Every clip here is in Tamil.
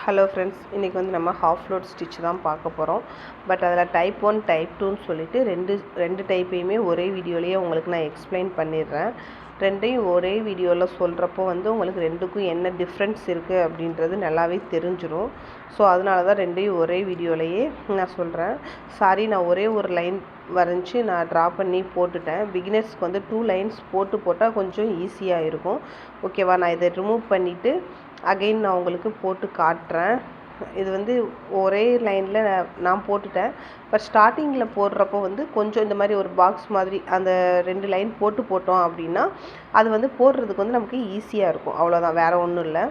ஹலோ ஃப்ரெண்ட்ஸ், இன்றைக்கி வந்து நம்ம ஹாஃப் லோட் ஸ்டிச் தான் பார்க்க போகிறோம். பட் அதில் டைப் 1 டைப் 2ன்னு சொல்லிட்டு ரெண்டு டைப்பையுமே ஒரே வீடியோலேயே உங்களுக்கு நான் எக்ஸ்பிளைன் பண்ணிடுறேன். ரெண்டையும் ஒரே வீடியோவில் சொல்கிறப்போ வந்து உங்களுக்கு ரெண்டுக்கும் என்ன டிஃப்ரென்ஸ் இருக்குது அப்படின்றது நல்லாவே தெரிஞ்சிடும். ஸோ அதனால தான் ரெண்டையும் ஒரே வீடியோலையே நான் சொல்கிறேன். சாரி, நான் ஒரே ஒரு லைன் வரைஞ்சி நான் ட்ரா பண்ணி போட்டுட்டேன். பிகினர்ஸ்க்கு வந்து 2 லைன்ஸ் போட்டால் கொஞ்சம் ஈஸியாக இருக்கும். ஓகேவா? நான் இதை ரிமூவ் பண்ணிவிட்டு அகெயின் நான் உங்களுக்கு போட்டு காட்டுறேன். இது வந்து ஒரே லைனில் நான் போட்டுட்டேன். பட் ஸ்டார்டிங்கில் போடுறப்போ வந்து கொஞ்சம் இந்த மாதிரி ஒரு பாக்ஸ் மாதிரி அந்த 2 லைன் போட்டோம் அப்படின்னா அது வந்து போடுறதுக்கு வந்து நமக்கு ஈஸியாக இருக்கும். அவ்வளோதான், வேறு ஒன்றும் இல்லை.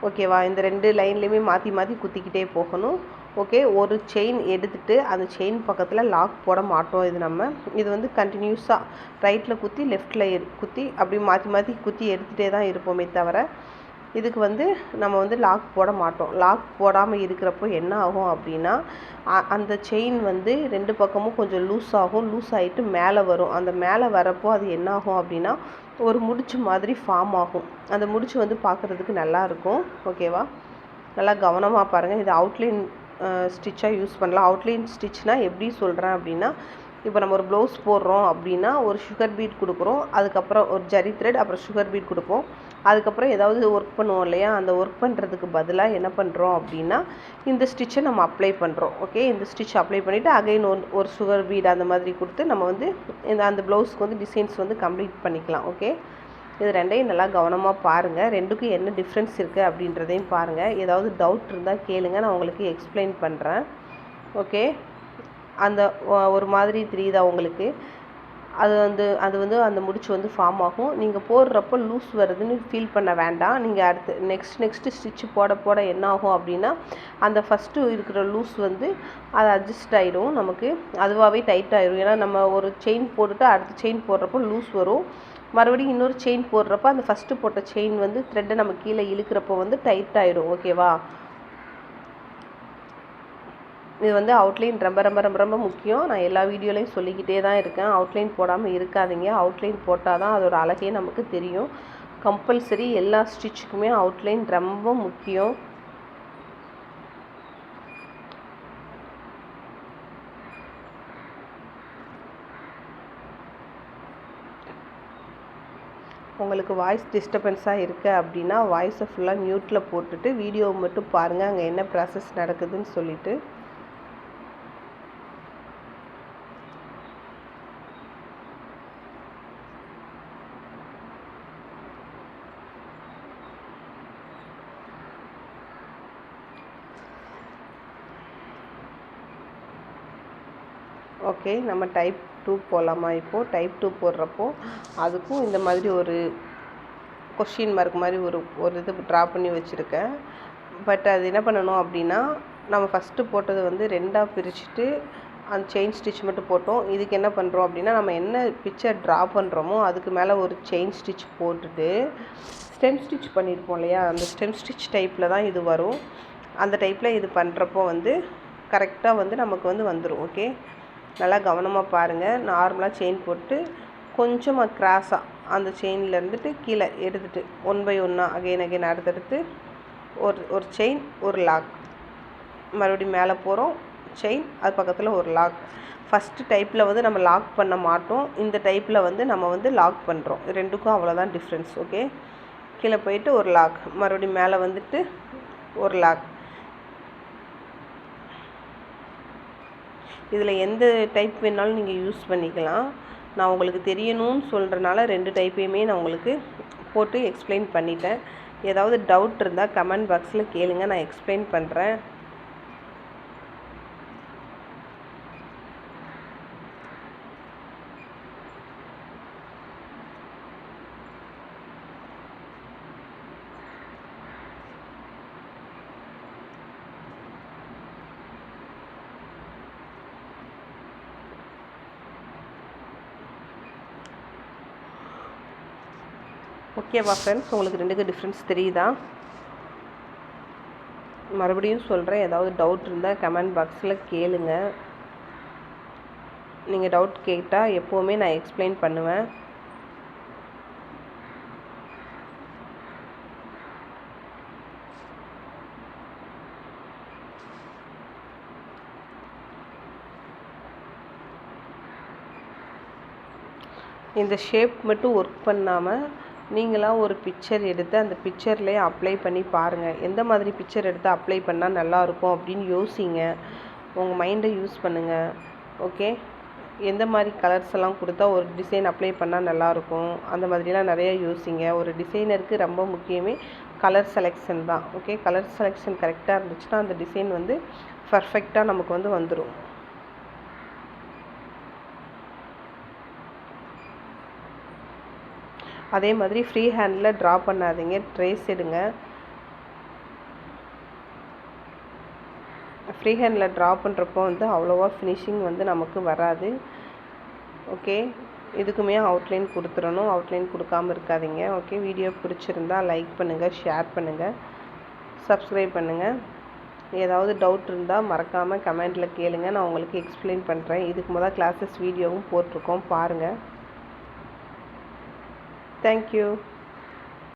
ஓகேவா? இந்த 2 லைன்லேயுமே மாற்றி குத்திக்கிட்டே போகணும். ஓகே, ஒரு செயின் எடுத்துகிட்டு அந்த செயின் பக்கத்தில் லாக் போட மாட்டோம். இது வந்து கண்டினியூஸாக ரைட்டில் குத்தி லெஃப்டில் குத்தி அப்படி மாற்றி குத்தி எடுத்துகிட்டே தான் இருப்போமே தவிர இதுக்கு வந்து நம்ம வந்து லாக் போட மாட்டோம். லாக் போடாமல் இருக்கிறப்போ என்ன ஆகும் அப்படின்னா அந்த செயின் வந்து 2 பக்கமும் கொஞ்சம் லூஸ் ஆகிட்டு மேலே வரும். அந்த மேலே வரப்போ அது என்ன ஆகும் அப்படின்னா ஒரு முடிச்சு மாதிரி ஃபார்ம் ஆகும். அந்த முடிச்சு வந்து பார்க்குறதுக்கு நல்லாயிருக்கும். ஓகேவா? நல்லா கவனமாக பாருங்கள். இது அவுட்லைன் ஸ்டிச்சாக யூஸ் பண்ணலாம். அவுட்லைன் ஸ்டிச்னால் எப்படி சொல்கிறேன் அப்படின்னா, இப்போ நம்ம ஒரு ப்ளவுஸ் போடுறோம் அப்படின்னா ஒரு சுகர் பீட் கொடுக்குறோம், அதுக்கப்புறம் ஒரு ஜரி த்ரெட், அப்புறம் சுகர் பீட் கொடுப்போம். அதுக்கப்புறம் ஏதாவது ஒர்க் பண்ணுவோம் இல்லையா? அந்த ஒர்க் பண்ணுறதுக்கு பதிலாக என்ன பண்ணுறோம் அப்படின்னா இந்த ஸ்டிச்சை நம்ம அப்ளை பண்ணுறோம். ஓகே, இந்த ஸ்டிச் அப்ளை பண்ணிவிட்டு அகைன் ஒரு சுகர் பீட் அந்த மாதிரி கொடுத்து நம்ம வந்து அந்த ப்ளவுஸ்க்கு வந்து டிசைன்ஸ் வந்து கம்ப்ளீட் பண்ணிக்கலாம். ஓகே, இது ரெண்டையும் நல்லா கவனமாக பாருங்கள். ரெண்டுக்கும் என்ன டிஃப்ரென்ஸ் இருக்குது அப்படின்றதையும் பாருங்கள். ஏதாவது டவுட் இருந்தால் கேளுங்க, நான் உங்களுக்கு எக்ஸ்பிளைன் பண்ணுறேன். ஓகே, அந்த ஒரு மாதிரி தெரியுதா உங்களுக்கு? அது வந்து அந்த முடிச்சு வந்து ஃபார்ம் ஆகும். நீங்கள் போடுறப்போ லூஸ் வருதுன்னு ஃபீல் பண்ண வேண்டாம். நீங்கள் அடுத்து நெக்ஸ்ட்டு ஸ்டிச்சு போட என்ன ஆகும் அப்படின்னா அந்த ஃபஸ்ட்டு இருக்கிற லூஸ் வந்து அது அட்ஜஸ்ட் ஆகிடும், நமக்கு அதுவாகவே டைட் ஆகிடும். ஏன்னா நம்ம ஒரு செயின் போட்டுட்டு அடுத்த செயின் போடுறப்போ லூஸ் வரும். மறுபடியும் இன்னொரு செயின் போடுறப்போ அந்த ஃபஸ்ட்டு போட்ட செயின் வந்து த்ரெட்டை நம்ம கீழே இழுக்கிறப்போ வந்து டைட் ஆகிடும். ஓகேவா? இது வந்து அவுட்லைன் ரொம்ப முக்கியம். நான் எல்லா வீடியோலையும் சொல்லிக்கிட்டே தான் இருக்கேன். அவுட்லைன் போடாமல் இருக்காதீங்க. அவுட்லைன் போட்டால் தான் அதோட அழகே நமக்கு தெரியும். கம்பல்சரி எல்லா ஸ்டிச்சுக்குமே அவுட்லைன் ரொம்ப முக்கியம். உங்களுக்கு வாய்ஸ் டிஸ்டர்பன்ஸாக இருக்குது அப்படின்னா வாய்ஸை ஃபுல்லாக மியூட்டில் போட்டுட்டு வீடியோவை மட்டும் பாருங்கள், அங்கே என்ன ப்ராசஸ் நடக்குதுன்னு சொல்லிவிட்டு. ஓகே, நம்ம டைப் 2 போகலாமா? இப்போது டைப் 2 போடுறப்போ அதுக்கும் இந்த மாதிரி ஒரு கொஸ்டின் மார்க் மாதிரி ஒரு இது ட்ரா பண்ணி வச்சுருக்கேன். பட் அது என்ன பண்ணணும் அப்படின்னா நம்ம ஃபஸ்ட்டு போட்டது வந்து 2ஆக பிரிச்சுட்டு அந்த செயின் ஸ்டிச் மட்டும் போட்டோம். இதுக்கு என்ன பண்ணுறோம் அப்படின்னா நம்ம என்ன பிக்சர் ட்ரா பண்ணுறோமோ அதுக்கு மேலே ஒரு செயின் ஸ்டிச் போட்டுட்டு ஸ்டெம் ஸ்டிச் பண்ணியிருப்போம் இல்லையா? அந்த ஸ்டெம் ஸ்டிச் டைப்பில் தான் இது வரும். அந்த டைப்பில் இது பண்ணுறப்போ வந்து கரெக்டாக வந்து நமக்கு வந்து வந்துடும். ஓகே, நல்லா கவனமாக பாருங்கள். நார்மலாக செயின் போட்டு கொஞ்சமாக கிராஸாக அந்த செயினில் இருந்துட்டு கீழே எடுத்துகிட்டு 1 by 1 அகைன் அடுத்தடுத்து ஒரு செயின், ஒரு லாக், மறுபடியும் மேலே போகிறோம், செயின், அது பக்கத்தில் ஒரு லாக். ஃபஸ்ட்டு டைப்பில் வந்து நம்ம லாக் பண்ண மாட்டோம். இந்த டைப்பில் வந்து நம்ம வந்து லாக் பண்ணுறோம். ரெண்டுக்கும் அவ்வளோதான் டிஃப்ரென்ஸ். ஓகே, கீழே போயிட்டு ஒரு லாக், மறுபடியும் மேலே வந்துட்டு ஒரு லாக். இதில் எந்த டைப் வேணாலும் நீங்கள் யூஸ் பண்ணிக்கலாம். நான் உங்களுக்கு தெரியணும்னு சொல்கிறனால 2 டைப்பையுமே நான் உங்களுக்கு போட்டு எக்ஸ்பிளைன் பண்ணிட்டேன். ஏதாவது டவுட் இருந்தால் கமெண்ட் பாக்ஸில் கேளுங்க, நான் எக்ஸ்பிளைன் பண்ணுறேன். ஓகேவா ஃப்ரெண்ட்ஸ்? உங்களுக்கு ரெண்டுக்கு டிஃப்ரென்ஸ் தெரியுதா? மறுபடியும் சொல்கிறேன், ஏதாவது டவுட் இருந்தால் கமெண்ட் பாக்ஸில் கேளுங்க. நீங்கள் டவுட் கேட்டால் எப்போவுமே நான் எக்ஸ்பிளைன் பண்ணுவேன். இந்த ஷேப் மட்டும் ஒர்க் பண்ணாமல் நீங்களாக ஒரு பிக்சர் எடுத்து அந்த பிக்சர்லேயே அப்ளை பண்ணி பாருங்கள். எந்த மாதிரி பிக்சர் எடுத்து அப்ளை பண்ணால் நல்லாயிருக்கும் அப்படின்னு யோசிங்க. உங்கள் மைண்டை யூஸ் பண்ணுங்கள். ஓகே, எந்த மாதிரி கலர்ஸ் எல்லாம் கொடுத்தா ஒரு டிசைன் அப்ளை பண்ணால் நல்லாயிருக்கும், அந்த மாதிரிலாம் நிறையா யோசிங்க. ஒரு டிசைனருக்கு ரொம்ப முக்கியமே கலர் செலெக்ஷன் தான். ஓகே, கலர் செலெக்ஷன் கரெக்டாக இருந்துச்சுன்னா அந்த டிசைன் வந்து பர்ஃபெக்டாக நமக்கு வந்து வந்துடும். அதே மாதிரி ஃப்ரீ ஹேண்டில் ட்ரா பண்ணாதீங்க, ட்ரேஸ் எடுங்க. ஃப்ரீ ஹேண்டில் ட்ரா பண்ணுறப்போ வந்து அவ்வளோவா ஃபினிஷிங் வந்து நமக்கு வராது. ஓகே, இதுக்குமே அவுட்லைன் கொடுத்துடணும், அவுட்லைன் கொடுக்காமல் இருக்காதீங்க. ஓகே, வீடியோ பிடிச்சிருந்தா லைக் பண்ணுங்கள், ஷேர் பண்ணுங்கள், சப்ஸ்கிரைப் பண்ணுங்கள். ஏதாவது டவுட் இருந்தால் மறக்காமல் கமெண்ட்டில் கேளுங்க, நான் உங்களுக்கு எக்ஸ்பிளைன் பண்ணுறேன். இதுக்கு முதல் கிளாஸஸ் வீடியோவும் போட்டிருக்கோம், பாருங்கள். தேங்க்யூ.